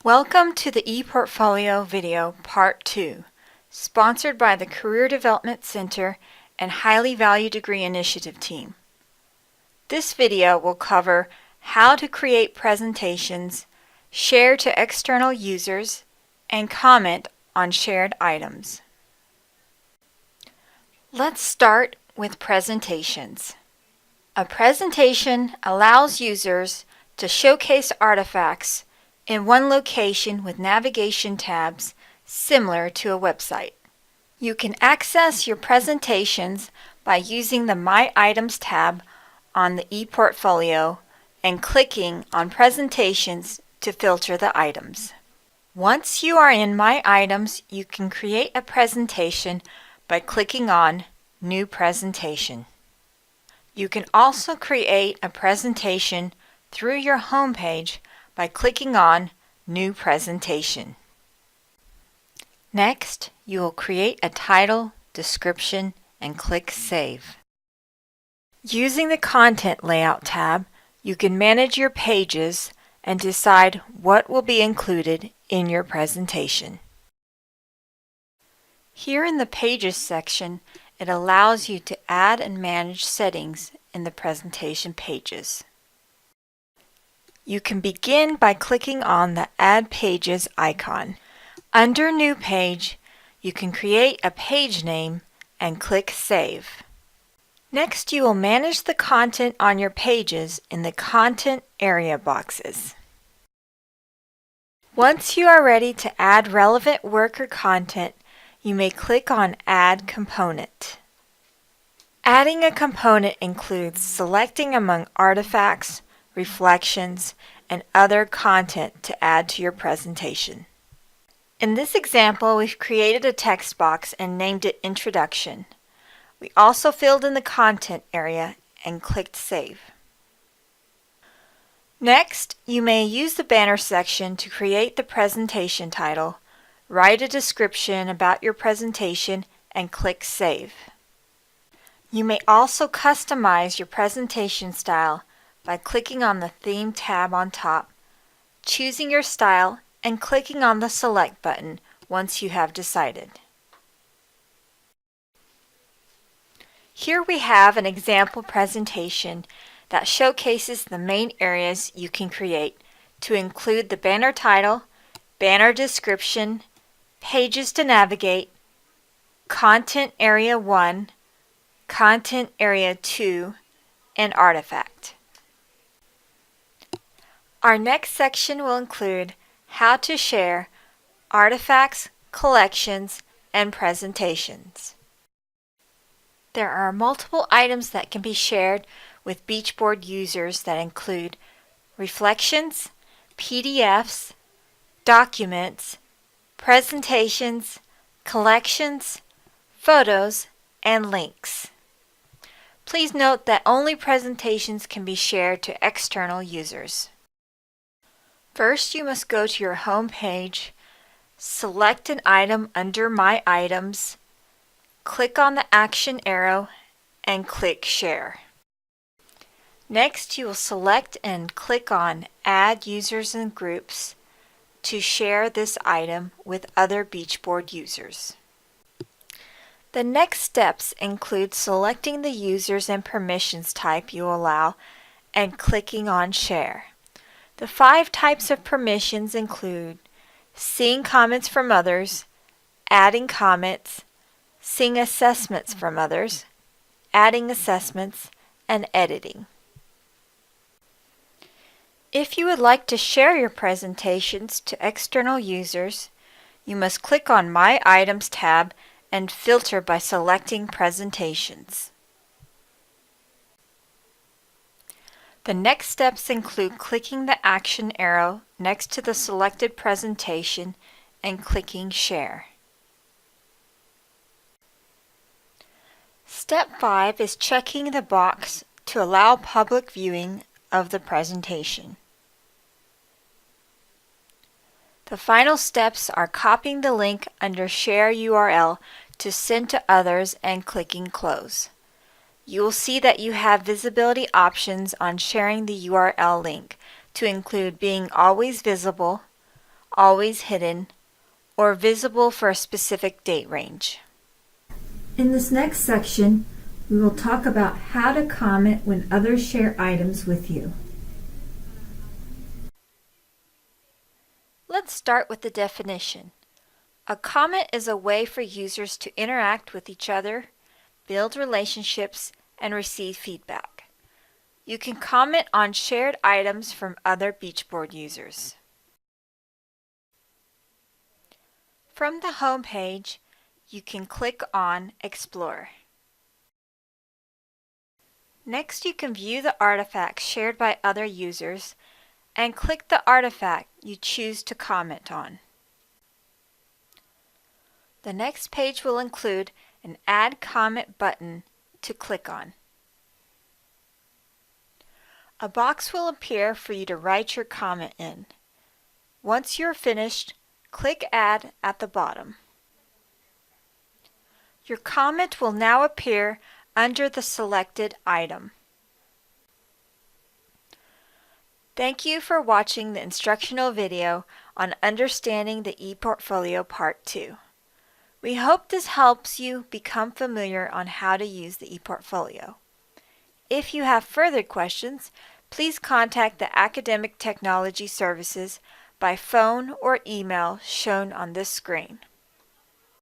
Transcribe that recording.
Welcome to the ePortfolio video Part 2, sponsored by the Career Development Center and Highly Valued Degree Initiative Team. This video will cover how to create presentations, share to external users, and comment on shared items. Let's start with presentations. A presentation allows users to showcase artifacts in one location with navigation tabs similar to a website. You can access your presentations by using the My Items tab on the ePortfolio and clicking on Presentations to filter the items. Once you are in My Items, you can create a presentation by clicking on New Presentation. You can also create a presentation through your home page by clicking on New Presentation. Next, you will create a title, description, and click Save. Using the Content Layout tab, you can manage your pages and decide what will be included in your presentation. Here in the Pages section, it allows you to add and manage settings in the presentation pages. You can begin by clicking on the Add Pages icon. Under New Page, you can create a page name and click Save. Next, you will manage the content on your pages in the Content area boxes. Once you are ready to add relevant work or content, you may click on Add Component. Adding a component includes selecting among artifacts, reflections, and other content to add to your presentation. In this example, we've created a text box and named it Introduction. We also filled in the content area and clicked Save. Next, you may use the banner section to create the presentation title, write a description about your presentation, and click Save. You may also customize your presentation style by clicking on the Theme tab on top, choosing your style, and clicking on the Select button once you have decided. Here we have an example presentation that showcases the main areas you can create to include the banner title, banner description, pages to navigate, Content Area 1, Content Area 2, and Artifact. Our next section will include how to share artifacts, collections, and presentations. There are multiple items that can be shared with Beachboard users that include reflections, PDFs, documents, presentations, collections, photos, and links. Please note that only presentations can be shared to external users. First, you must go to your home page, select an item under My Items, click on the action arrow, and click Share. Next, you will select and click on Add Users and Groups to share this item with other Beachboard users. The next steps include selecting the users and permissions type you allow and clicking on Share. The 5 types of permissions include seeing comments from others, adding comments, seeing assessments from others, adding assessments, and editing. If you would like to share your presentations to external users, you must click on My Items tab and filter by selecting Presentations. The next steps include clicking the action arrow next to the selected presentation and clicking Share. Step 5 is checking the box to allow public viewing of the presentation. The final steps are copying the link under Share URL to send to others and clicking Close. You will see that you have visibility options on sharing the URL link to include being always visible, always hidden, or visible for a specific date range. In this next section, we will talk about how to comment when others share items with you. Let's start with the definition. A comment is a way for users to interact with each other, build relationships, and receive feedback. You can comment on shared items from other Beachboard users. From the home page, you can click on Explore. Next, you can view the artifacts shared by other users and click the artifact you choose to comment on. The next page will include an Add Comment button to click on. A box will appear for you to write your comment in. Once you're finished, click Add at the bottom. Your comment will now appear under the selected item. Thank you for watching the instructional video on understanding the ePortfolio Part 2. We hope this helps you become familiar on how to use the ePortfolio. If you have further questions, please contact the Academic Technology Services by phone or email shown on this screen.